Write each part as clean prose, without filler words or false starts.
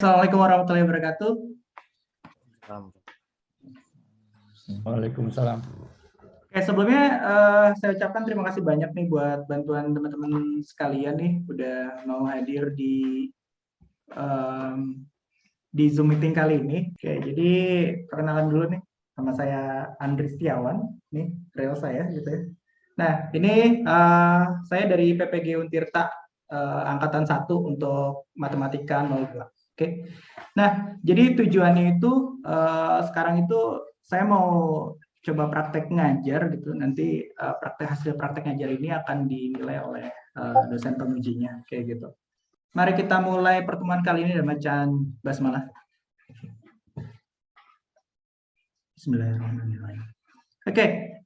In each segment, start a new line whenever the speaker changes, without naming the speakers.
Assalamualaikum warahmatullahi wabarakatuh.
Waalaikumsalam.
Oke, sebelumnya saya ucapkan terima kasih banyak nih buat bantuan teman-teman sekalian nih udah mau hadir di Zoom meeting kali ini. Oke, jadi perkenalan dulu nih, sama saya Andri Setiawan, nih real saya gitu ya. Nah, ini saya dari PPG Untirta angkatan 1 untuk matematika 02. Oke. Nah, jadi tujuannya itu sekarang itu saya mau coba praktek ngajar gitu. Nanti hasil praktek ngajar ini akan dinilai oleh dosen pengujinya kayak gitu. Mari kita mulai pertemuan kali ini dengan bacaan basmalah. Bismillahirrahmanirrahim. Oke,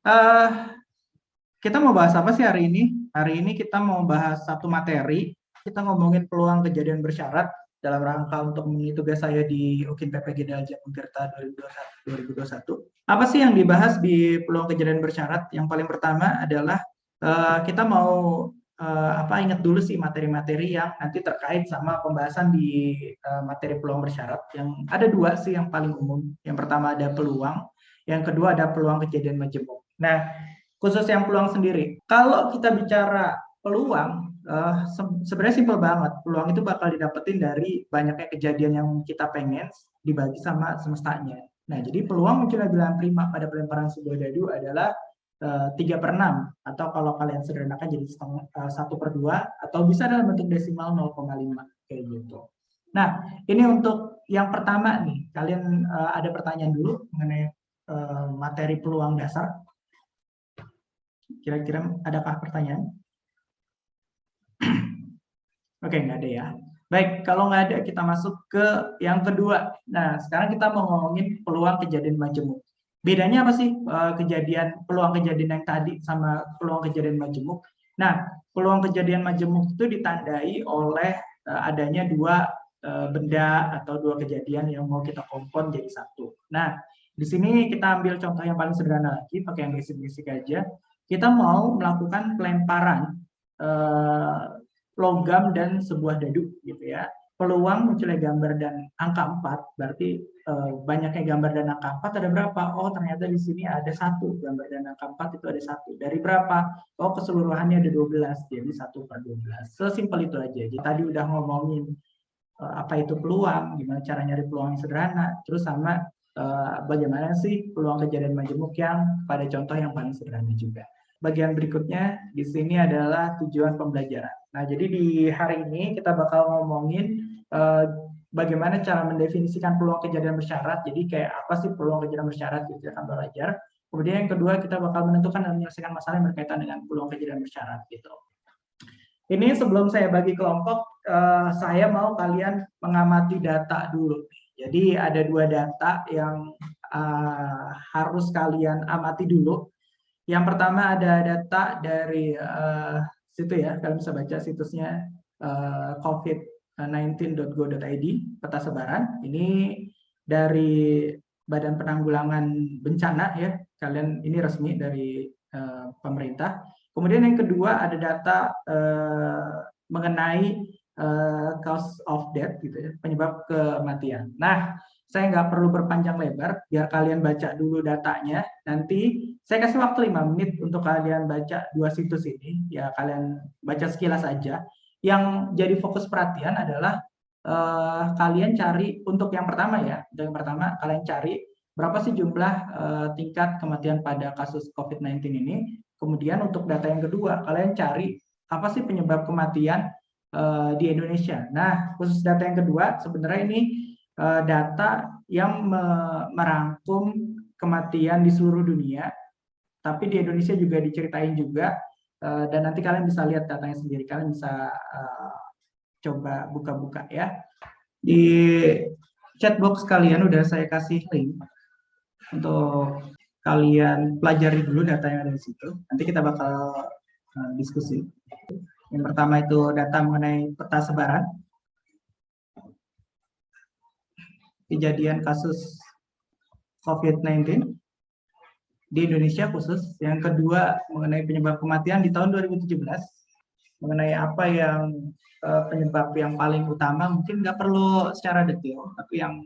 kita mau bahas apa sih hari ini? Hari ini kita mau bahas satu materi. Kita ngomongin peluang kejadian bersyarat dalam rangka untuk mengisi tugas saya di UKIN PPG Daljem Untirta 2021. Apa sih yang dibahas di peluang kejadian bersyarat? Yang paling pertama adalah kita mau ingat dulu sih materi-materi yang nanti terkait sama pembahasan di materi peluang bersyarat. Yang ada dua sih yang paling umum. Yang pertama ada peluang, yang kedua ada peluang kejadian majemuk. Nah, khusus yang peluang sendiri. Kalau kita bicara peluang, sebenarnya simpel banget. Peluang itu bakal didapetin dari banyaknya kejadian yang kita pengen dibagi sama semestanya. Nah, jadi peluang munculnya bilangan prima pada pelemparan sebuah dadu adalah 3/6, atau kalau kalian sederhanakan jadi 1/2, atau bisa dalam bentuk desimal 0,5 kayak gitu. Nah, ini untuk yang pertama nih. Kalian ada pertanyaan dulu mengenai materi peluang dasar? Kira-kira adakah pertanyaan? Oke, nggak ada ya. Baik, kalau nggak ada kita masuk ke yang kedua. Nah, sekarang kita mau ngomongin peluang kejadian majemuk. Bedanya apa sih peluang kejadian yang tadi sama peluang kejadian majemuk? Nah, peluang kejadian majemuk itu ditandai oleh adanya dua benda atau dua kejadian yang mau kita kompon jadi satu. Nah, di sini kita ambil contoh yang paling sederhana lagi, pakai yang basic-basic aja. Kita mau melakukan pelemparan logam dan sebuah dadu gitu ya. Peluang munculnya gambar dan angka 4, berarti banyaknya gambar dan angka 4 ada berapa? Oh, ternyata di sini ada 1, gambar dan angka 4 itu ada 1. Dari berapa? Oh, keseluruhannya ada 12, jadi 1/12. Sesimpel itu aja. Jadi tadi udah ngomongin apa itu peluang, gimana cara nyari peluang yang sederhana, terus sama bagaimana sih peluang kejadian majemuk yang pada contoh yang paling sederhana juga. Bagian berikutnya di sini adalah tujuan pembelajaran. Nah, jadi di hari ini kita bakal ngomongin bagaimana cara mendefinisikan peluang kejadian bersyarat. Jadi kayak apa sih peluang kejadian bersyarat gitu akan belajar. Kemudian yang kedua kita bakal menentukan dan menyelesaikan masalah yang berkaitan dengan peluang kejadian bersyarat gitu. Ini sebelum saya bagi kelompok, saya mau kalian mengamati data dulu. Jadi ada dua data yang harus kalian amati dulu. Yang pertama ada data dari situ ya, kalian bisa baca situsnya covid19.go.id, peta sebaran. Ini dari Badan Penanggulangan Bencana ya, kalian ini resmi dari pemerintah. Kemudian yang kedua ada data mengenai cause of death gitu ya, penyebab kematian. Nah, saya nggak perlu berpanjang lebar, biar kalian baca dulu datanya. Nanti saya kasih waktu 5 menit untuk kalian baca dua situs ini. Ya, kalian baca sekilas aja. Yang jadi fokus perhatian adalah kalian cari untuk yang pertama ya. Untuk yang pertama, kalian cari berapa sih jumlah tingkat kematian pada kasus COVID-19 ini. Kemudian untuk data yang kedua, kalian cari apa sih penyebab kematian di Indonesia. Nah, khusus data yang kedua, sebenarnya ini data yang merangkum kematian di seluruh dunia, tapi di Indonesia juga diceritain juga, dan nanti kalian bisa lihat datanya sendiri, kalian bisa coba buka-buka ya. Di chat box kalian udah saya kasih link untuk kalian pelajari dulu data yang ada di situ, nanti kita bakal diskusi. Yang pertama itu data mengenai peta sebaran kejadian kasus COVID-19 di Indonesia khusus. Yang kedua mengenai penyebab kematian di tahun 2017. mengenai apa yang penyebab yang paling utama, mungkin nggak perlu secara detail, tapi yang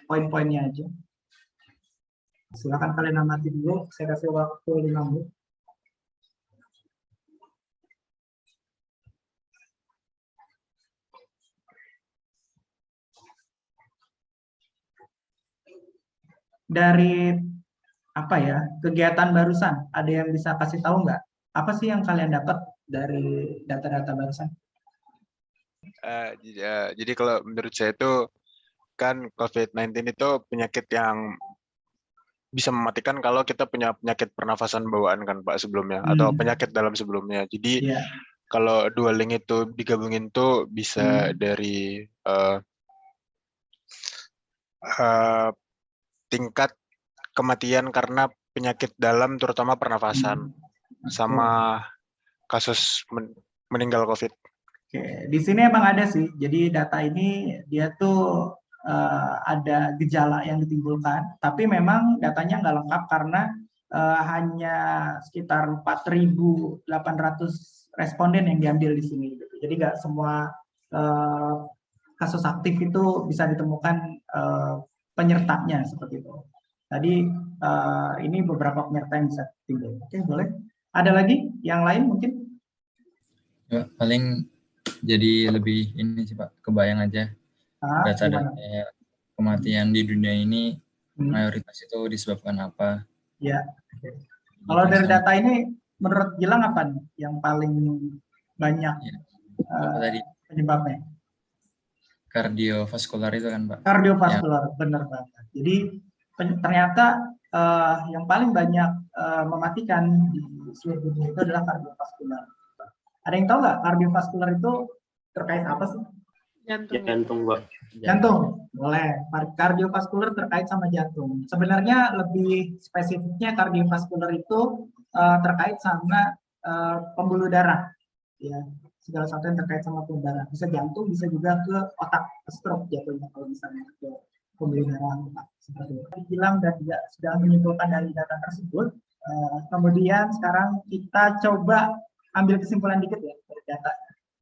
poin-poinnya aja. Silakan kalian amati dulu, saya kasih waktu 5 menit. Dari apa ya, kegiatan barusan, ada yang bisa kasih tahu nggak? Apa sih yang kalian dapat dari data-data barusan?
Jadi kalau menurut saya itu kan COVID-19 itu penyakit yang bisa mematikan kalau kita punya penyakit pernafasan bawaan kan Pak sebelumnya, atau penyakit dalam sebelumnya. Jadi kalau dua link itu digabungin tuh bisa dari tingkat kematian karena penyakit dalam terutama pernafasan sama kasus meninggal COVID.
Oke, di sini emang ada sih. Jadi data ini dia tuh ada gejala yang ditimbulkan, tapi memang datanya nggak lengkap karena hanya sekitar 4.800 responden yang diambil di sini. Gitu. Jadi nggak semua kasus aktif itu bisa ditemukan penyertanya seperti itu. Tadi ini beberapa penyerta yang bisa timbul. Oke, boleh. Ada lagi yang lain mungkin? Ya,
paling jadi lebih ini sih Pak, kebayang aja data-data kematian di dunia ini mayoritas itu disebabkan apa?
Ya. Okay. Kalau dari data ini menurut Gilang apa nih yang paling banyak
tadi
penyebabnya?
Kardiovaskular itu kan Pak?
Kardiovaskular, benar banget. Jadi ternyata yang paling banyak mematikan di seluruh dunia itu adalah kardiovaskular. Ada yang tahu nggak kardiovaskular itu terkait apa sih?
Jantung, Pak.
Jantung, boleh. Kardiovaskular terkait sama jantung. Sebenarnya lebih spesifiknya kardiovaskular itu terkait sama pembuluh darah. Ya, segala sesuatu yang terkait sama pembuluh darah. Bisa jantung, bisa juga ke otak, ke stroke jatuhnya kalau misalnya ke pembuluh darah otak. Seperti itu. Gilang dan juga sudah menyimpulkan dari data tersebut. Kemudian sekarang kita coba ambil kesimpulan dikit ya dari data.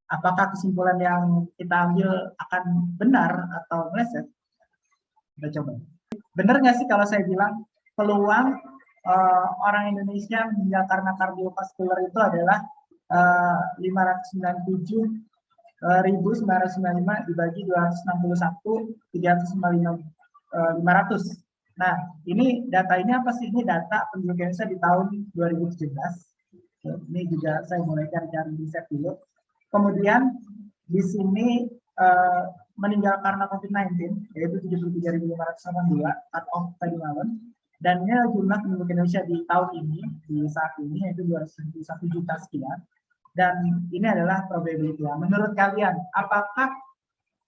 Apakah kesimpulan yang kita ambil akan benar atau meleset? Kita coba. Benar nggak sih kalau saya bilang peluang orang Indonesia meninggal karena kardiovaskular itu adalah 597.995 dibagi 261 395 500. Nah, ini data ini apa sih? Ini data penduduk Indonesia di tahun 2017. Ini juga saya mulai cari-cari riset dulu. Kemudian di sini meninggal karena COVID-19 yaitu 73.582 cut off tadi malam, dan jumlah penduduk Indonesia di tahun ini di saat ini yaitu 1 juta sekian, dan ini adalah probability. Menurut kalian apakah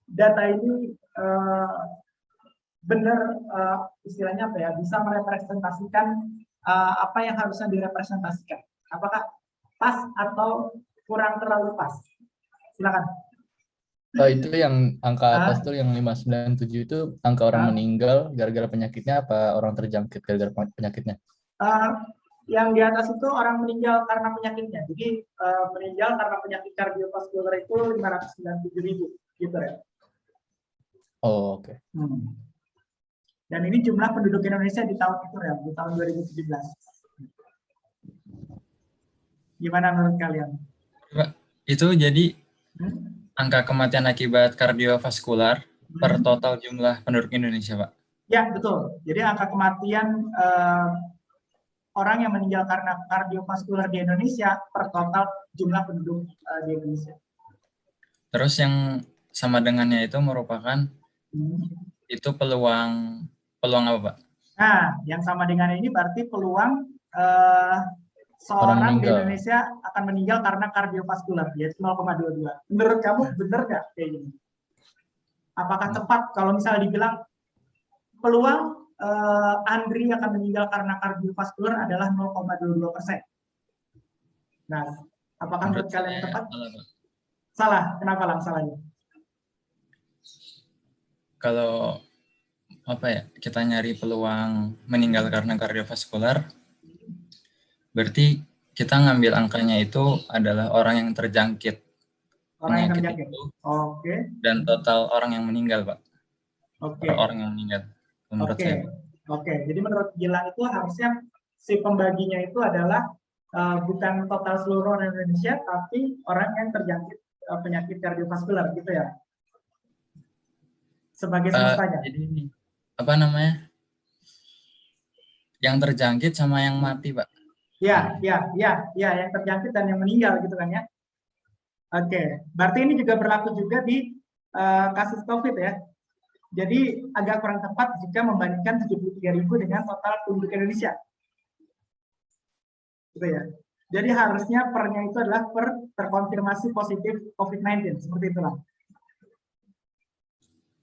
data ini benar istilahnya apa ya, bisa merepresentasikan apa yang harusnya direpresentasikan? Apakah pas atau kurang terlalu pas? Silakan.
Itu yang angka atas tuh yang 597 itu angka orang meninggal gara-gara penyakitnya apa orang terjangkit gara-gara penyakitnya?
Yang di atas itu orang meninggal karena penyakitnya. Jadi meninggal karena penyakit kardiovaskular itu 597.000 gitu ya.
Oh, oke.
Dan ini jumlah penduduk Indonesia di tahun itu ya, di tahun 2017. Gimana menurut kalian?
Itu jadi angka kematian akibat kardiovaskular per total jumlah penduduk Indonesia, Pak?
Ya, betul. Jadi angka kematian orang yang meninggal karena kardiovaskular di Indonesia per total jumlah penduduk di Indonesia.
Terus yang sama dengannya itu merupakan itu peluang apa, Pak?
Nah, yang sama dengan ini berarti peluang seorang di Indonesia akan meninggal karena kardiovaskular, yaitu 0,22. Menurut kamu benar nggak kayak gini? Apakah tepat kalau misalnya dibilang peluang Andri akan meninggal karena kardiovaskular adalah 0,22%? Nah, apakah menurut kalian tepat? Salah. Kenapa lah salahnya?
Kalau apa ya, kita nyari peluang meninggal karena kardiovaskular, berarti kita ngambil angkanya itu adalah orang yang terjangkit
Orang yang
penyakit
terjangkit.
itu
Oke.
dan total orang yang meninggal, Pak.
Oke.
Per orang yang meninggal. Menurut
Oke.
saya, Pak.
Oke. Jadi menurut Gilang itu harusnya si pembaginya itu adalah bukan total seluruh orang Indonesia, tapi orang yang terjangkit penyakit kardiovaskular, gitu ya? Sebagai semestanya.
Jadi apa namanya? Yang terjangkit sama yang mati, Pak.
Ya, yang terjangkit dan yang meninggal, gitu kan ya? Oke, berarti ini juga berlaku juga di kasus COVID ya. Jadi agak kurang tepat jika membandingkan 73.000 dengan total penduduk Indonesia. Gitu ya. Jadi harusnya pernya itu adalah per terkonfirmasi positif COVID-19, seperti itulah.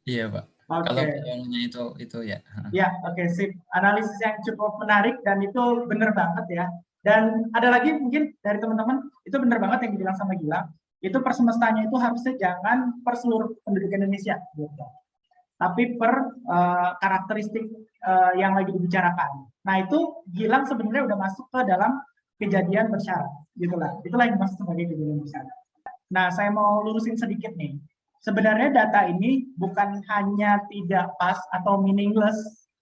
Iya, Pak.
Oke.
Kalau peluangnya itu ya.
Ya, oke, sip. Analisis yang cukup menarik dan itu benar banget ya. Dan ada lagi mungkin dari teman-teman, itu benar banget yang dibilang sama Gilang. Itu per semestanya itu harusnya jangan per seluruh penduduk Indonesia, gitu. Tapi per karakteristik yang lagi dibicarakan. Nah itu Gilang sebenarnya udah masuk ke dalam kejadian bersyarat, gitulah. Itulah yang dimaksud sebagai kejadian bersyarat. Nah saya mau lurusin sedikit nih. Sebenarnya data ini bukan hanya tidak pas atau meaningless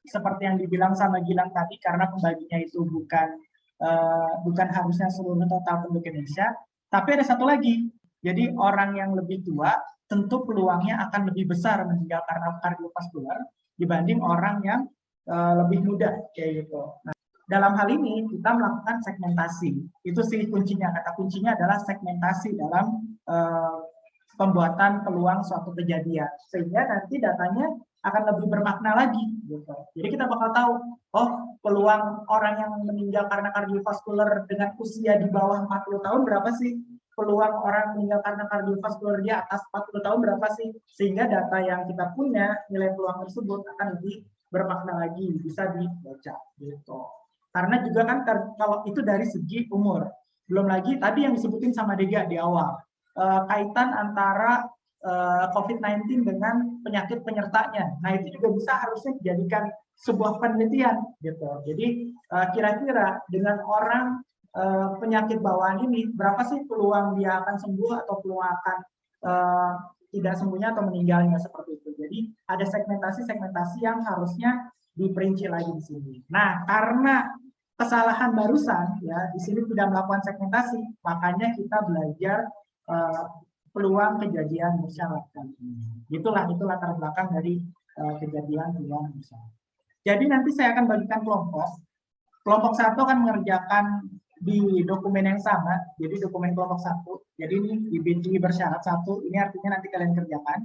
seperti yang dibilang sama Gilang tadi karena pembaginya itu bukan harusnya seluruh total penduduk Indonesia, tapi ada satu lagi. Jadi orang yang lebih tua tentu peluangnya akan lebih besar meninggal karena kardiovaskular dibanding orang yang lebih muda kayak gitu. Nah, dalam hal ini kita melakukan segmentasi. Itu sih kuncinya. Kata kuncinya adalah segmentasi dalam pembuatan peluang suatu kejadian. Sehingga nanti datanya akan lebih bermakna lagi. Gitu. Jadi kita bakal tahu, oh peluang orang yang meninggal karena kardiovaskular dengan usia di bawah 40 tahun berapa sih? Peluang orang meninggal karena kardiovaskular di atas 40 tahun berapa sih? Sehingga data yang kita punya, nilai peluang tersebut akan lebih bermakna lagi, bisa dibaca. Gitu. Karena juga kan kalau itu dari segi umur. Belum lagi tadi yang disebutin sama Dega di awal. Kaitan antara COVID-19 dengan penyakit penyertanya. Nah itu juga bisa harusnya dijadikan sebuah penelitian. Gitu. Jadi kira-kira dengan orang penyakit bawaan ini, berapa sih peluang dia akan sembuh atau peluang akan tidak sembuhnya atau meninggalnya seperti itu. Jadi ada segmentasi-segmentasi yang harusnya diperinci lagi di sini. Nah, karena kesalahan barusan ya di sini tidak melakukan segmentasi, makanya kita belajar peluang kejadian bersyarat. Itulah latar belakang dari kejadian peluang bersyarat. Jadi nanti saya akan bagikan kelompok. Kelompok satu akan mengerjakan di dokumen yang sama, jadi dokumen kelompok 1. Jadi ini di bit.ly bersyarat 1, ini artinya nanti kalian kerjakan.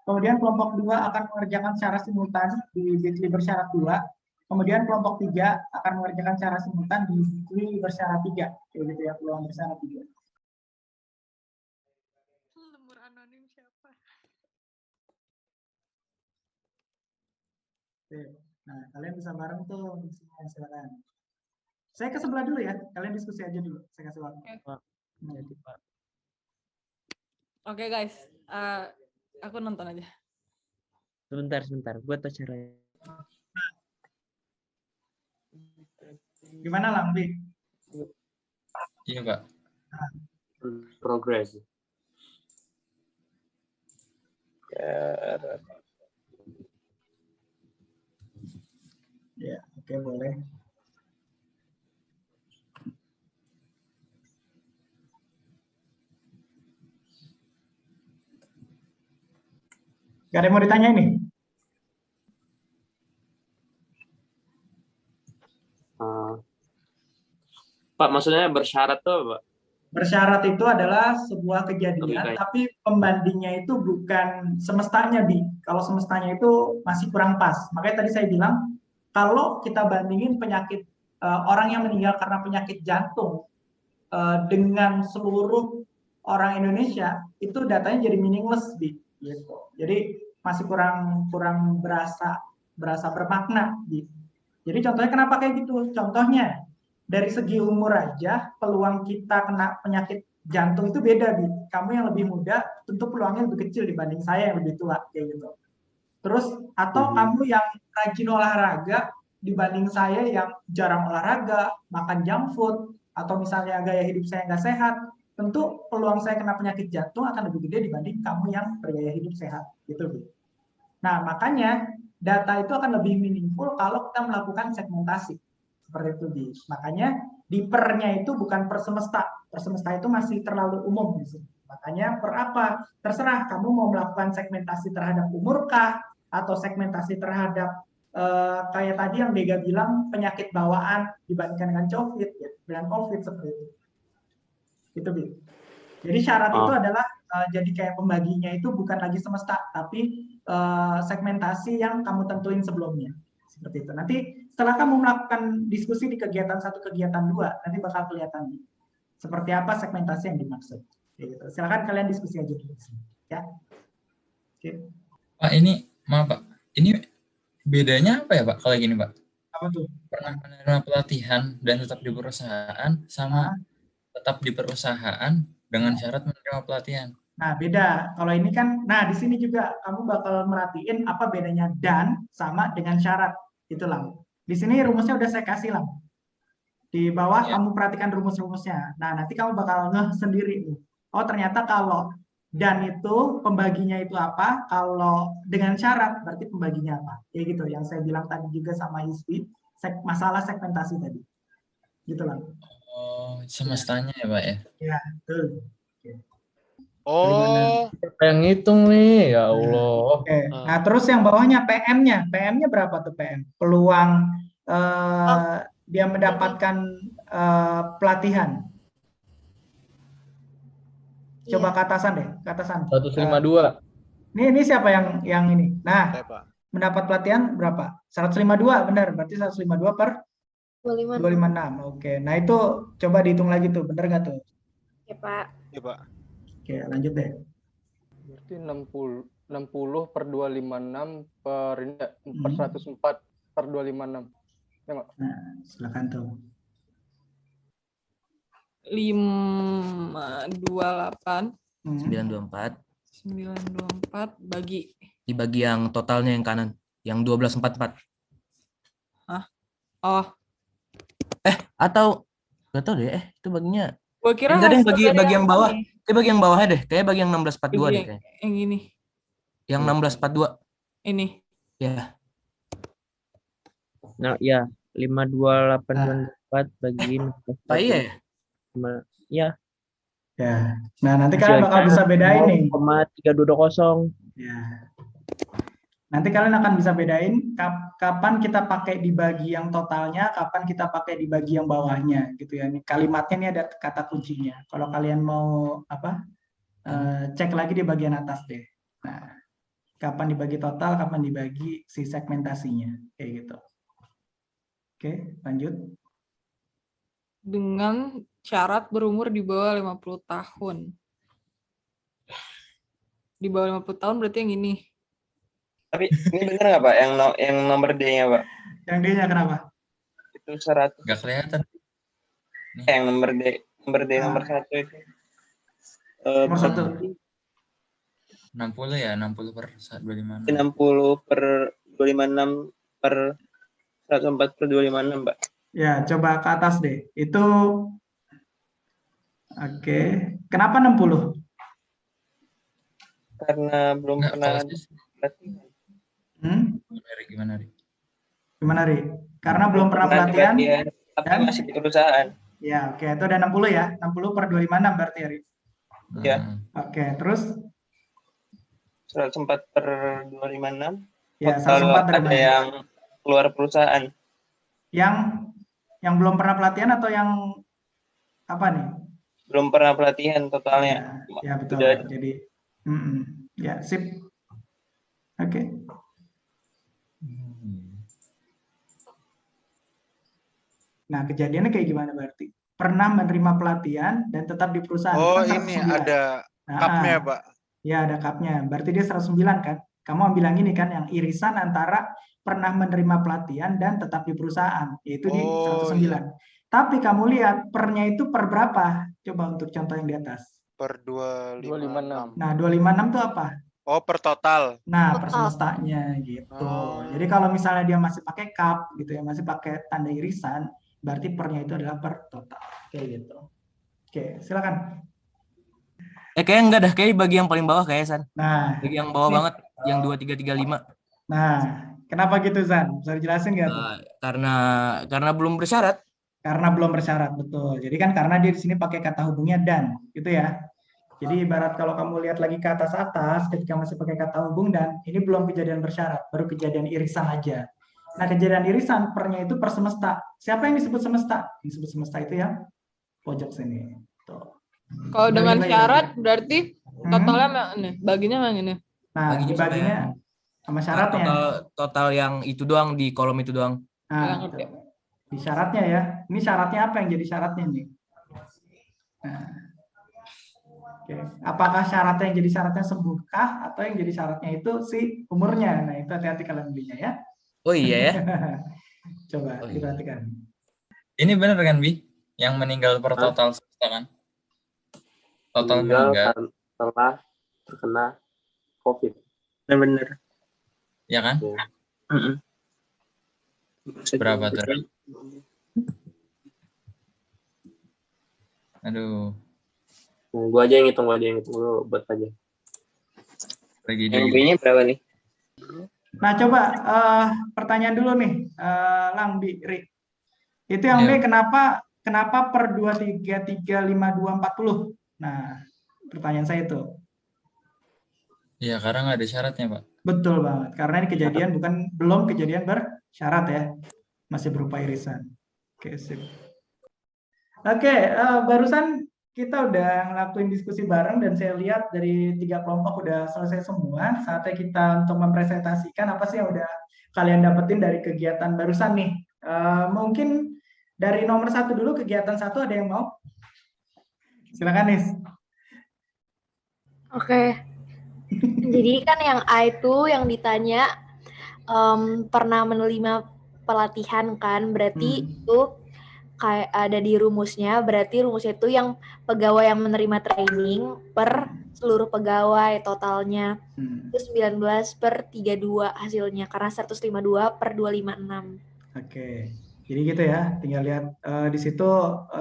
Kemudian kelompok 2 akan mengerjakan secara simultan di bit.ly bersyarat 2. Kemudian kelompok 3 akan mengerjakan secara simultan di bit.ly bersyarat 3. Gitu ya, peluang bersyarat 3.
Lemur anonim siapa?
Oke. Nah, kalian bisa bareng tuh, silakan. Saya ke sebelah dulu ya, kalian diskusi aja dulu. Saya kasih waktu.
Oke guys, aku nonton aja.
Sebentar, buat acaranya.
Gimana Lambi?
Iya, Pak.
Progress.
Ya, oke boleh. Gak ada yang mau ditanya ini?
Pak, maksudnya bersyarat tuh, Pak?
Bersyarat itu adalah sebuah kejadian, tapi pembandingnya itu bukan semestanya, Bi. Kalau semestanya itu masih kurang pas. Makanya tadi saya bilang, kalau kita bandingin penyakit orang yang meninggal karena penyakit jantung dengan seluruh orang Indonesia, itu datanya jadi meaningless, Bi. Gitu. Jadi masih kurang berasa bermakna, Bi. Jadi contohnya kenapa kayak gitu? Contohnya, dari segi umur aja, peluang kita kena penyakit jantung itu beda, Bi. Kamu yang lebih muda, tentu peluangnya lebih kecil dibanding saya yang lebih tua, kayak gitu. Terus, atau kamu yang rajin olahraga, dibanding saya yang jarang olahraga, makan junk food, atau misalnya gaya hidup saya nggak sehat, tentu peluang saya kena penyakit jantung akan lebih gede dibanding kamu yang bergaya hidup sehat, gitu Bu. Nah, makanya data itu akan lebih meaningful kalau kita melakukan segmentasi. Seperti itu, Bi. Makanya di per-nya itu bukan per semesta. Per semesta itu masih terlalu umum di sini. Makanya per apa? Terserah kamu mau melakukan segmentasi terhadap umur kah, atau segmentasi terhadap kayak tadi yang Dega bilang penyakit bawaan dibandingkan dengan COVID, ya, dengan COVID seperti itu. Itu, Bi. Jadi syarat itu adalah jadi kayak pembaginya itu bukan lagi semesta, tapi segmentasi yang kamu tentuin sebelumnya. Seperti itu. Nanti setelah kamu melakukan diskusi di kegiatan 1, kegiatan 2, nanti bakal kelihatan seperti apa segmentasi yang dimaksud. Gitu. Silakan kalian diskusi aja dulu. Ya. Oke.
Pak, ini maaf Pak, ini bedanya apa ya Pak kalau gini Pak?
Apa tuh?
Pernah menerima pelatihan dan tetap di perusahaan sama tetap di perusahaan dengan syarat menerima pelatihan.
Nah, beda. Kalau ini kan, nah di sini juga kamu bakal merhatiin apa bedanya dan sama dengan syarat. Itulah. Di sini rumusnya udah saya kasih lah. Di bawah kamu perhatikan rumus-rumusnya. Nah, nanti kamu bakal ngeh sendiri. Oh, ternyata kalau dan itu pembaginya itu apa? Kalau dengan syarat berarti pembaginya apa? Kayak gitu. Yang saya bilang tadi juga sama Yusfi, masalah segmentasi tadi. Gitu lah.
Oh, semestanya ya Pak ya?
Ya, betul.
Oh.
Siapa yang ngitung nih? Ya Allah.
Oke. Nah, terus yang bawahnya PM-nya. PM-nya berapa tuh PM? Peluang dia mendapatkan pelatihan. Coba ke atasan deh, ke atasan.
152.
Ini siapa yang ini? Nah, mendapat pelatihan berapa? 152, benar. Berarti 152 per 256. Oke. Nah, itu coba dihitung lagi tuh. Benar nggak tuh?
Ya, Pak.
Ya, Pak.
Oke, lanjut deh.
Berarti 60 per 256 per ini per 104 per 256. Ya, Pak?
Nah, silakan tuh.
528
924
bagi
dibagi yang totalnya yang kanan yang 1244.
Hah? Oh.
Atau enggak tahu deh, itu baginya.
Gua kira
enggak deh, bagi yang bawah. Kayak bagi yang bawahnya deh, kayak bagi yang 1642 deh kayak.
Yang ini.
Yang 1642.
Ini.
Ya.
Nah, ya, 52894 bagi 1642.
Pak iya ya?
Ya.
Ya. Nah, nanti kalian bakal bisa bedain nih.
0,3220.
Ya. Nanti kalian akan bisa bedain kapan kita pakai di bagi yang totalnya, kapan kita pakai di bagi yang bawahnya, gitu ya. Ini kalimatnya ini ada kata kuncinya. Kalau kalian mau cek lagi di bagian atas deh. Nah, kapan dibagi total, kapan dibagi si segmentasinya, kayak gitu. Oke, lanjut.
Dengan syarat berumur di bawah 50 tahun. Di bawah 50 tahun berarti yang ini.
Tapi ini bener nggak Pak? Yang nomor D-nya Pak?
Yang D-nya kenapa?
Itu 100.
Nggak kelihatan.
Yang nomor D nomor 1 itu.
Nomor 1.
60 ya, 60 per 256.
60 per 256 per 104 per 256 Pak.
Ya, coba ke atas deh. Itu oke. Kenapa 60?
Karena belum pernah pelatihan.
Gimana, Ri?
Gimana, Ri? Karena belum pernah pelatihan
tapi masih di perusahaan.
Ya, oke. Itu ada 60 ya. 60 per 256 berarti, Ri.
Ya.
Oke, terus
104 per 256.
Ya, 104
ada yang keluar perusahaan.
Yang belum pernah pelatihan atau yang apa nih?
Belum pernah pelatihan totalnya.
Ya, betul.
Sudah.
Jadi ya, sip. Oke. Nah, kejadiannya kayak gimana berarti? Pernah menerima pelatihan dan tetap di perusahaan.
Oh,
kan
ini
109.
ada kapnya, Pak.
Ya, ada kapnya. Berarti dia 109 kan? Kamu ambil yang ini kan, yang irisan antara pernah menerima pelatihan dan tetap di perusahaan, yaitu di 109. Iya. Tapi kamu lihat pernya itu per berapa? Coba untuk contoh yang di atas.
Per 256.
Nah, 256 itu apa?
Oh, per total.
Nah, per semestanya gitu. Jadi kalau misalnya dia masih pakai cup gitu ya, masih pakai tanda irisan, berarti pernya itu adalah per total. Kayak gitu. Oke, silakan.
Kayaknya enggak dah, kayak bagi yang paling bawah kayak San.
Nah,
Bagi yang bawah
nih.
banget, yang 2335.
Nah, kenapa gitu Zan? Bisa dijelasin nggak tuh?
Karena belum bersyarat.
Karena belum bersyarat, betul. Jadi kan karena dia di sini pakai kata hubungnya dan, gitu ya. Jadi ibarat kalau kamu lihat lagi ke atas-atas, ketika masih pakai kata hubung dan, ini belum kejadian bersyarat, baru kejadian irisan aja. Nah, kejadian irisan pernya itu per semesta. Siapa yang disebut semesta? Yang disebut semesta itu yang pojok sini. Tuh.
Kalau dengan
Bagi-bagi.
syarat berarti totalnya yang ini, baginya yang ini.
Nah, dibaginya sama syaratnya.
Total yang itu doang di kolom itu doang.
Nah, di syaratnya ya. Ini syaratnya apa yang jadi syaratnya nih? Nah, oke. Apakah syaratnya yang jadi syaratnya sembuhkah atau yang jadi syaratnya itu si umurnya? Nah, itu hati-hati kalian belinya ya.
Oh iya ya.
Coba diperhatikan.
Ini benar kan, Bi? Yang meninggal per total semesta kan? Total meninggal
setelah terkena COVID. Benar-benar.
Ya kan? Berapa tuh? Aduh.
Gua aja yang hitung dulu buat aja. Yang B-nya berapa nih?
Nah, coba pertanyaan dulu nih, Lang, Bi, Ri. Itu yang B kenapa per 2335240? Nah, pertanyaan saya itu.
Iya, karena nggak ada syaratnya, Pak.
Betul banget, karena ini kejadian belum kejadian bersyarat ya, masih berupa irisan. Oke, sip. Oke, barusan kita udah ngelakuin diskusi bareng dan saya lihat dari 3 kelompok udah selesai semua. Saatnya kita untuk mempresentasikan apa sih yang udah kalian dapetin dari kegiatan barusan nih. Mungkin dari nomor 1 dulu, kegiatan 1 ada yang mau? Silakan, Nis.
Oke. Jadi kan yang A itu yang ditanya pernah menerima pelatihan kan, berarti itu kayak ada di rumusnya, berarti rumusnya itu yang pegawai yang menerima training per seluruh pegawai totalnya. Itu 19 per 32 hasilnya, karena 152 per 256.
Oke. Jadi gitu ya, tinggal lihat di situ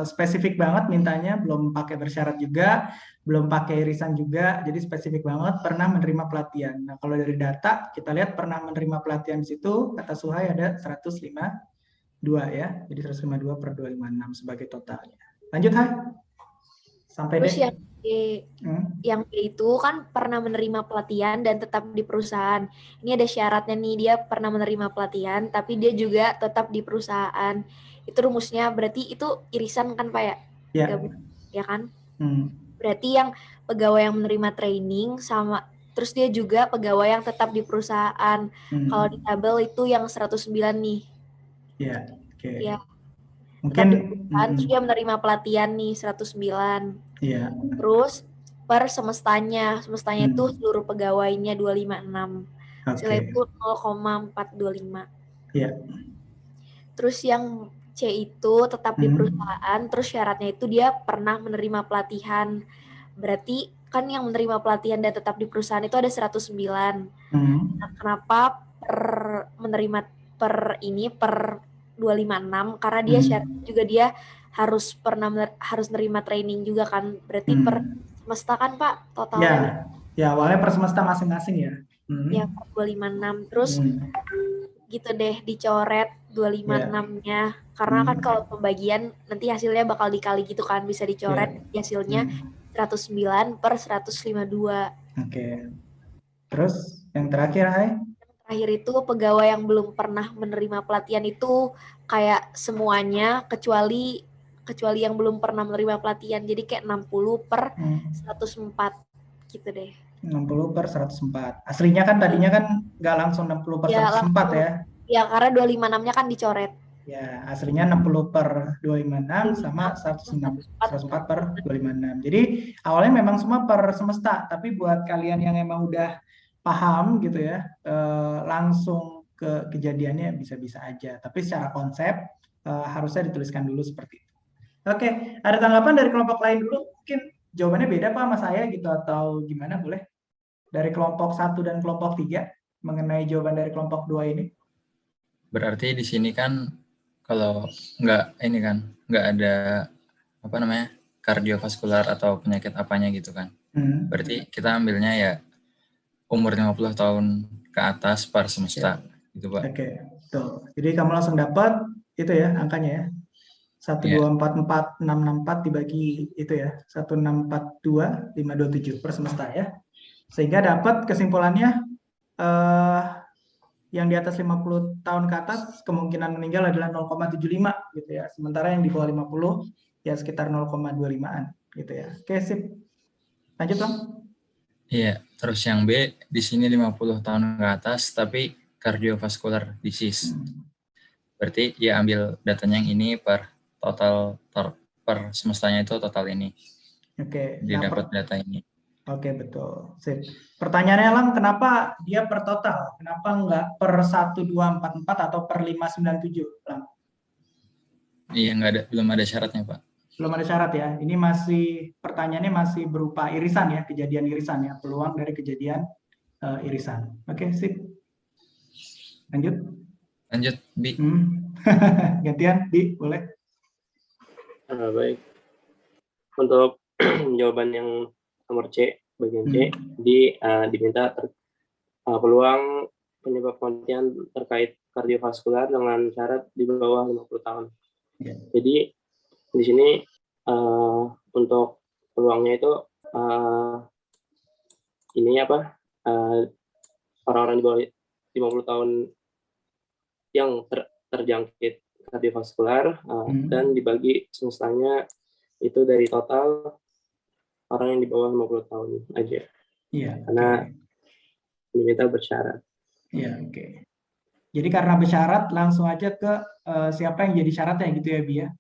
spesifik banget mintanya, belum pakai bersyarat juga, belum pakai irisan juga, jadi spesifik banget pernah menerima pelatihan. Nah, kalau dari data kita lihat pernah menerima pelatihan di situ, kata Suhai ada 152 ya, jadi 152 per 256 sebagai totalnya. Lanjut, Hai. Sampai
terus
deh.
Yang B itu kan pernah menerima pelatihan dan tetap di perusahaan. Ini ada syaratnya nih, dia pernah menerima pelatihan tapi dia juga tetap di perusahaan. Itu rumusnya berarti itu irisan kan Pak ya?
Ya.
Ya kan? Berarti yang pegawai yang menerima training sama terus dia juga pegawai yang tetap di perusahaan. Kalau di tabel itu yang 109 nih.
Ya, oke.
Ya.
Mungkin
terus dia menerima pelatihan nih 109.
Iya.
Terus per semestanya itu seluruh pegawainya 256. Hasilnya itu 0,425.
Iya.
Terus yang C itu tetap di perusahaan, terus syaratnya itu dia pernah menerima pelatihan. Berarti kan yang menerima pelatihan dan tetap di perusahaan itu ada 109. Nah, kenapa menerima per 256? Karena dia syaratnya juga dia harus menerima training juga kan, berarti per semesta kan Pak totalnya.
Ya awalnya per semesta masing-masing ya.
Ya 256 terus gitu deh dicoret 256-nya karena kan kalau pembagian nanti hasilnya bakal dikali gitu kan, bisa dicoret hasilnya 109 per 152.
Oke. Terus yang terakhir, Hai?
Terakhir itu pegawai yang belum pernah menerima pelatihan itu kayak semuanya kecuali yang belum pernah menerima pelatihan, jadi kayak 60 per 104 gitu deh.
60 per 104. Aslinya kan tadinya kan nggak langsung 60 per 104 ya?
Ya, karena 256-nya kan dicoret.
Ya, aslinya 60 per 256 sama 104 per 256. Jadi awalnya memang semua per semesta, tapi buat kalian yang emang udah paham gitu ya, langsung ke kejadiannya bisa-bisa aja. Tapi secara konsep harusnya dituliskan dulu seperti itu. Oke, ada tanggapan dari kelompok lain dulu? Mungkin jawabannya beda Pak sama saya gitu atau gimana, boleh? Dari kelompok 1 dan kelompok 3 mengenai jawaban dari kelompok 2 ini.
Berarti di sini kan Kalau nggak ada apa namanya kardiovaskular atau penyakit apanya gitu kan. Berarti kita ambilnya ya umur 50 tahun ke atas per semesta gitu Pak.
Oke, tuh. Jadi kamu langsung dapat itu ya angkanya ya. 1244664 dibagi itu ya. 1642527 per semesta ya. Sehingga dapat kesimpulannya yang di atas 50 tahun ke atas kemungkinan meninggal adalah 0,75 gitu ya. Sementara yang di bawah 50 ya sekitar 0,25-an gitu ya. Oke, sip. Lanjut, Bang.
Iya, terus yang B di sini 50 tahun ke atas tapi cardiovascular disease. Berarti ya ambil datanya yang ini per total per semestanya itu total ini.
Oke.
Dia dapat data ini.
Oke, betul. Sip. Pertanyaannya Lang, kenapa dia per total? Kenapa enggak per 1244 atau per 597, Lang?
Iya, belum ada syaratnya, Pak.
Belum ada syarat ya. Ini masih pertanyaannya masih berupa irisan ya, kejadian irisan ya, peluang dari kejadian irisan. Oke, sip. Lanjut.
Lanjut, Bi.
Gantian, Bi, boleh.
Baik. Untuk jawaban yang nomor C, bagian C, diminta peluang penyebab kematian terkait kardiovaskular dengan syarat di bawah 50 tahun. Jadi di sini untuk peluangnya itu ini apa? Orang-orang di bawah 50 tahun yang terjangkit kardiovaskular dan dibagi semestanya itu dari total orang yang di bawah 50 tahun aja.
Iya.
Karena diminta bersyarat.
Iya, oke. Jadi karena bersyarat langsung aja ke siapa yang jadi syaratnya gitu ya, Bi ya?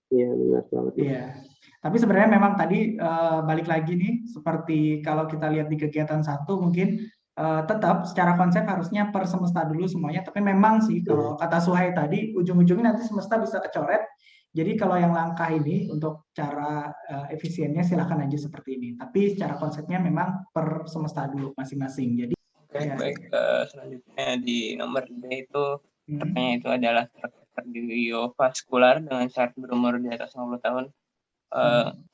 Iya, benar banget.
Iya. Tapi sebenarnya memang tadi balik lagi nih, seperti kalau kita lihat di kegiatan 1 mungkin tetap secara konsep harusnya per semesta dulu semuanya. Tapi memang sih kalau kata Suhai tadi, ujung-ujungnya nanti semesta bisa kecoret. Jadi kalau yang langkah ini untuk cara efisiennya silakan aja seperti ini. Tapi secara konsepnya memang per semesta dulu masing-masing. Jadi
baik. Selanjutnya di nomor D itu pertanyaan itu adalah kardiovaskular dengan syarat berumur di atas 50 tahun.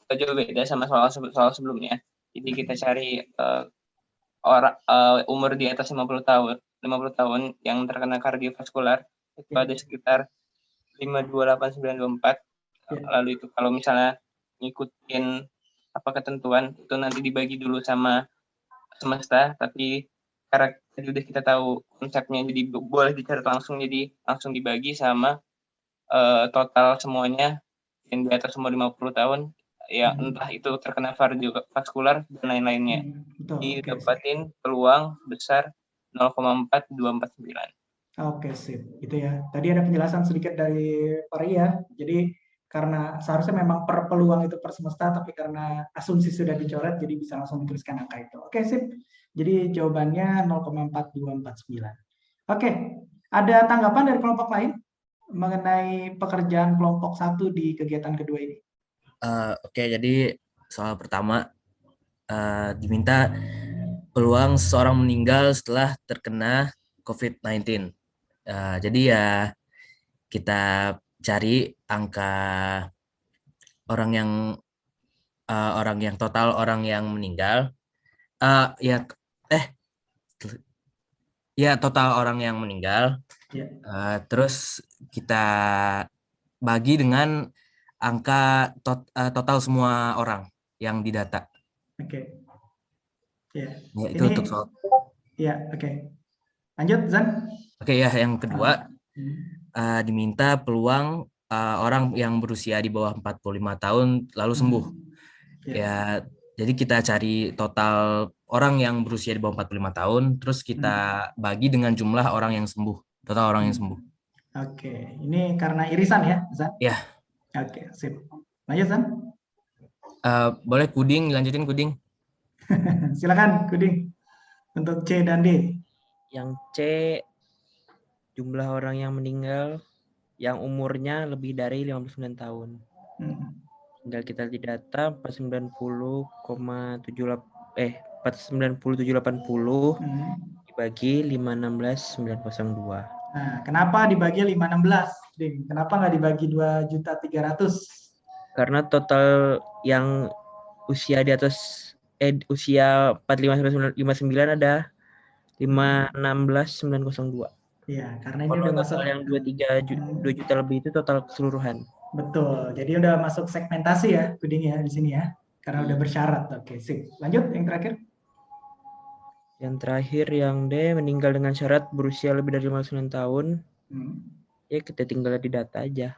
Itu juga beda sama soal sebelumnya. Jadi kita cari umur di atas 50 tahun yang terkena kardiovaskular itu ada sekitar 528.924. Lalu itu kalau misalnya ngikutin ketentuan itu nanti dibagi dulu sama semesta, tapi karena sudah kita tahu konsepnya jadi boleh dicatat langsung, jadi langsung dibagi sama total semuanya yang di atas umur 50 tahun ya, entah itu terkena kardiovaskular dan lain-lainnya. Didapatin peluang besar 0,4249.
Oke, sip. Itu ya. Tadi ada penjelasan sedikit dari Paria. Jadi karena seharusnya memang per peluang itu per semesta, tapi karena asumsi sudah dicoret, jadi bisa langsung dituliskan angka itu. Oke, sip. Jadi jawabannya 0,4249. Oke, ada tanggapan dari kelompok lain mengenai pekerjaan kelompok 1 di kegiatan kedua ini?
Oke, jadi soal pertama diminta peluang seseorang meninggal setelah terkena COVID-19. Jadi ya kita cari angka orang yang total orang yang meninggal. Total orang yang meninggal. Terus kita bagi dengan angka total semua orang yang didata.
Oke. Ya.
Itu untuk soal.
Ya, oke. Lanjut, Zan.
Oke ya, yang kedua diminta peluang orang yang berusia di bawah 45 tahun lalu sembuh. Ya, jadi kita cari total orang yang berusia di bawah 45 tahun, terus kita bagi dengan jumlah orang yang sembuh, total orang yang sembuh.
Oke, ini karena irisan ya, Zan?
Ya.
Oke, sip. Lanjut, Zan.
Boleh Kuding, lanjutin Kuding.
Silakan Kuding. Untuk C dan D.
Yang C, jumlah orang yang meninggal yang umurnya lebih dari 59 tahun. Tinggal kita didata 490,78 dibagi 516.902.
Nah, kenapa dibagi 516? Ding? Kenapa nggak dibagi 2.300.000?
Karena total yang usia di atas usia 45-59 ada 516.902.
Iya, karena ini udah masuk
yang 2 juta lebih itu total keseluruhan.
Betul. Jadi udah masuk segmentasi ya, Kuding ya di sini ya. Karena udah bersyarat. Oke, sip. Lanjut yang terakhir.
Yang terakhir yang D, meninggal dengan syarat berusia lebih dari 59 tahun. Ya kita tinggal di data aja.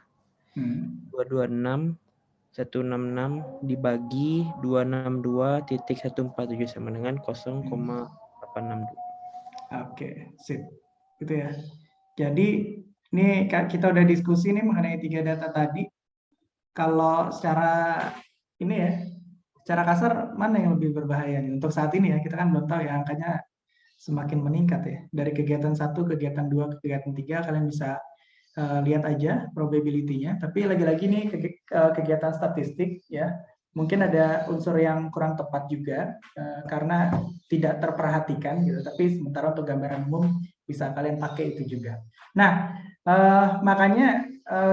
226 166 dibagi 262.147 sama dengan 0,862.
Oke, sip. Gitu ya. Jadi ini kita udah diskusi nih mengenai 3 data tadi. Kalau secara ini ya, secara kasar mana yang lebih berbahaya nih? Untuk saat ini ya, kita kan belum tahu ya angkanya semakin meningkat ya. Dari kegiatan 1, kegiatan 2, ke kegiatan 3 kalian bisa lihat aja probability-nya. Tapi lagi-lagi nih kegiatan statistik ya, mungkin ada unsur yang kurang tepat juga karena tidak terperhatikan gitu. Tapi sementara untuk gambaran umum bisa kalian pakai itu juga. Nah, makanya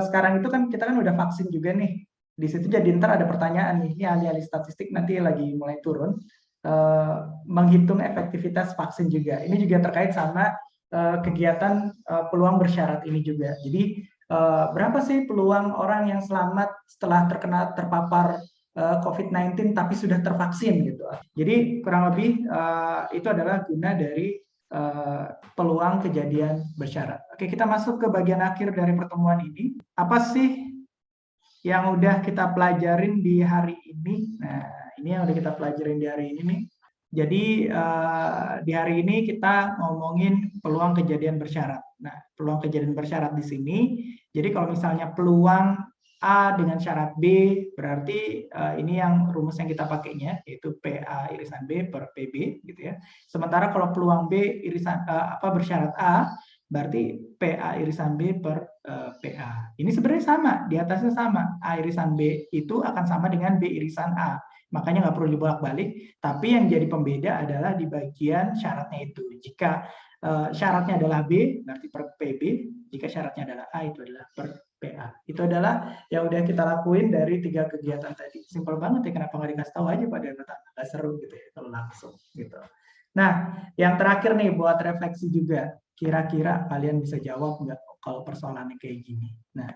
sekarang itu kan kita kan udah vaksin juga nih. Di situ jadi ntar ada pertanyaan nih, ini ahli-ahli statistik nanti lagi mulai turun menghitung efektivitas vaksin juga. Ini juga terkait sama kegiatan peluang bersyarat ini juga. Jadi berapa sih peluang orang yang selamat setelah terpapar COVID-19 tapi sudah tervaksin gitu. Jadi kurang lebih itu adalah guna dari peluang kejadian bersyarat. Oke, kita masuk ke bagian akhir dari pertemuan ini. Apa sih yang udah kita pelajarin di hari ini? Nah, ini yang udah kita pelajarin di hari ini nih. Jadi di hari ini kita ngomongin peluang kejadian bersyarat. Nah, peluang kejadian bersyarat di sini. Jadi kalau misalnya peluang A dengan syarat B, berarti ini yang rumus yang kita pakainya, yaitu PA irisan B per PB, gitu ya. Sementara kalau peluang B irisan bersyarat A, berarti PA irisan B per PA. Ini sebenarnya sama, di atasnya sama. A irisan B itu akan sama dengan B irisan A. Makanya nggak perlu dibolak-balik, tapi yang jadi pembeda adalah di bagian syaratnya itu. Jika syaratnya adalah B, berarti per PB. Jika syaratnya adalah A, itu adalah per PA. Itu adalah yang udah kita lakuin dari 3 kegiatan tadi. Simpel banget ya, kenapa nggak dikasih tahu aja pada yang pertama? Nggak seru gitu ya, kalau langsung gitu. Nah, yang terakhir nih buat refleksi juga. Kira-kira kalian bisa jawab nggak kalau persoalannya kayak gini? Nah,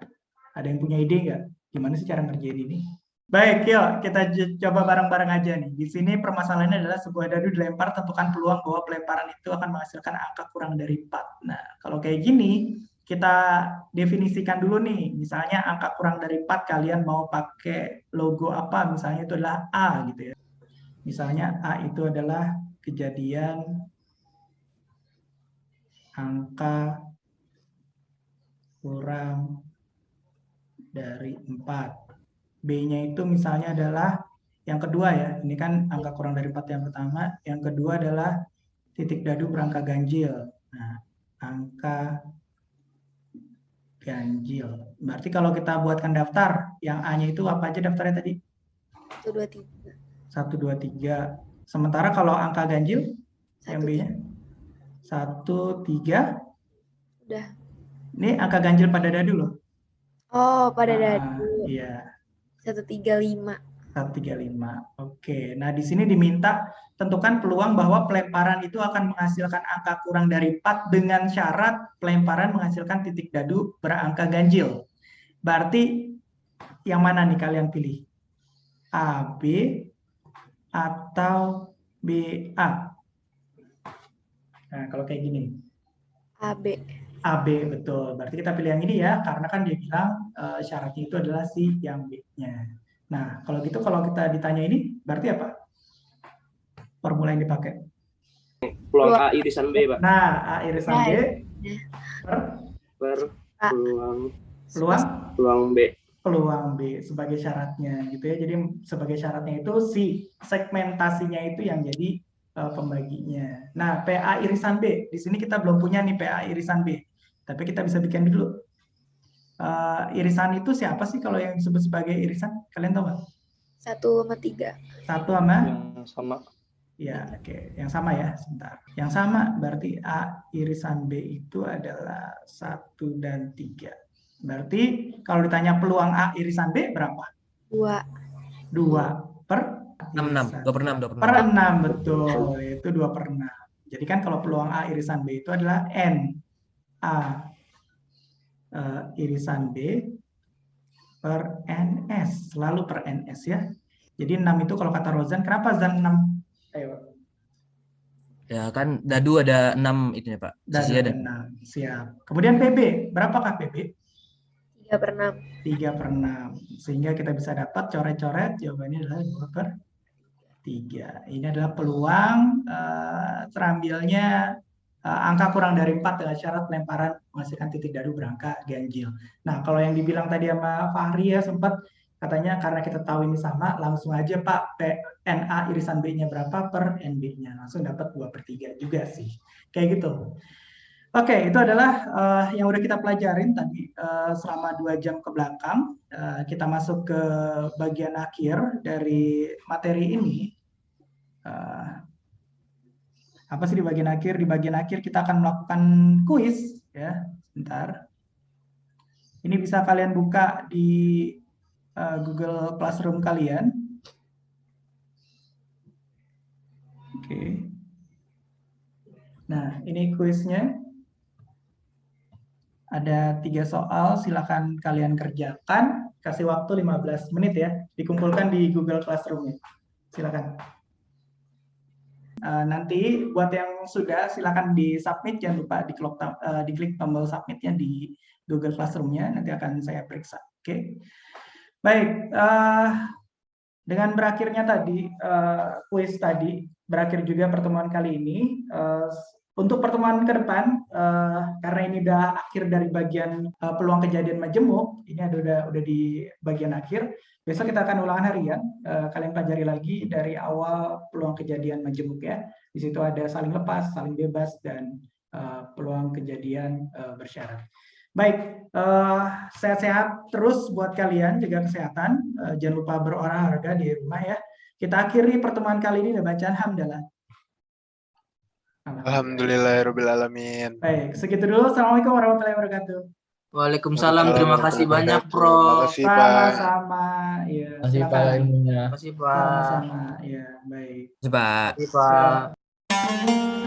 ada yang punya ide nggak? Gimana sih cara ngerjain ini? Baik, yuk kita coba bareng-bareng aja nih. Di sini permasalahannya adalah sebuah dadu dilempar, tentukan peluang bahwa pelemparan itu akan menghasilkan angka kurang dari 4. Nah, kalau kayak gini, kita definisikan dulu nih. Misalnya angka kurang dari 4, kalian mau pakai logo apa? Misalnya itu adalah A gitu ya. Misalnya A itu adalah kejadian angka kurang dari 4. B-nya itu misalnya adalah yang kedua ya. Ini kan angka kurang dari 4 yang pertama. Yang kedua adalah titik dadu berangka ganjil. Nah, angka ganjil. Berarti kalau kita buatkan daftar, yang A-nya itu apa aja daftarnya tadi? 1, 2, 3. Sementara kalau angka ganjil, yang B-nya? 1, 3.
Udah.
Ini angka ganjil pada dadu loh.
Oh, pada dadu.
Iya.
135.
135. Oke. Nah, di sini diminta tentukan peluang bahwa pelemparan itu akan menghasilkan angka kurang dari 4 dengan syarat pelemparan menghasilkan titik dadu berangka ganjil. Berarti yang mana nih kalian pilih? AB atau BA? Nah, kalau kayak gini.
AB.
AB, betul. Berarti kita pilih yang ini ya, karena kan dia bilang syaratnya itu adalah si yang B-nya. Nah, kalau gitu kalau kita ditanya ini, berarti apa? Formula yang dipakai?
Peluang A irisan B, Pak.
Nah, A irisan B per peluang B. Peluang B sebagai syaratnya gitu ya. Jadi sebagai syaratnya itu si segmentasinya itu yang jadi pembaginya. Nah, PA irisan B. Di sini kita belum punya nih PA irisan B. Tapi kita bisa bikin dulu. Irisan itu siapa sih kalau yang disebut sebagai irisan? Kalian tahu nggak?
1 sama 3.
1 sama?
Yang sama.
Ya, oke. Yang sama ya, sebentar. Yang sama berarti A irisan B itu adalah 1 dan 3. Berarti kalau ditanya peluang A irisan B berapa?
2.
2 per
6, 2/6.
per 6, betul. Itu 2/6. Jadi kan kalau peluang A irisan B itu adalah N A irisan B per NS, selalu per NS ya. Jadi 6 itu kalau kata Rozan, kenapa Zan 6? Ayo.
Ya kan dadu ada 6 itu ya Pak.
Dadu
Sisi
ada 6, siap. Kemudian PB, berapakah PB?
3/6.
3/6. Sehingga kita bisa dapat coret-coret, jawabannya adalah 2/3. Ini adalah peluang terambilnya angka kurang dari 4 dengan syarat pelemparan menghasilkan titik dadu berangka ganjil. Nah, kalau yang dibilang tadi sama Fahri ya, sempat katanya karena kita tahu ini sama, langsung aja Pak, NA irisan B-nya berapa per NB-nya. Langsung dapat 2/3 juga sih. Kayak gitu. Oke, itu adalah yang udah kita pelajarin tadi selama 2 jam ke belakang. Kita masuk ke bagian akhir dari materi ini. Apa sih di bagian akhir? Di bagian akhir kita akan melakukan kuis. Ya, sebentar. Ini bisa kalian buka di Google Classroom kalian. Oke. Nah, ini kuisnya. Ada 3 soal, silakan kalian kerjakan. Kasih waktu 15 menit ya. Dikumpulkan di Google Classroom. Silakan. Nanti buat yang sudah, silakan di-submit. Jangan lupa diklik tombol submitnya di Google Classroom-nya. Nanti akan saya periksa. Oke. Baik, dengan berakhirnya tadi kuis tadi, berakhir juga pertemuan kali ini. Untuk pertemuan ke depan, karena ini udah akhir dari bagian peluang kejadian majemuk, ini udah di bagian akhir. Besok kita akan ulangan harian. Kalian pelajari lagi dari awal peluang kejadian majemuk ya. Di situ ada saling lepas, saling bebas, dan peluang kejadian bersyarat. Baik, sehat-sehat terus buat kalian, jaga kesehatan. Jangan lupa berolahraga di rumah ya. Kita akhiri pertemuan kali ini dengan bacaan hamdalah.
Alhamdulillahirrahmanirrahim.
Baik, segitu dulu. Assalamualaikum warahmatullahi wabarakatuh.
Waalaikumsalam. Terima kasih banyak, Prof.
Sama-sama. Ya,
Terima kasih Pak ilmunya.
Terima kasih, Pak.
Sama-sama. Ya, baik.
Coba.
Terima kasih, Pak.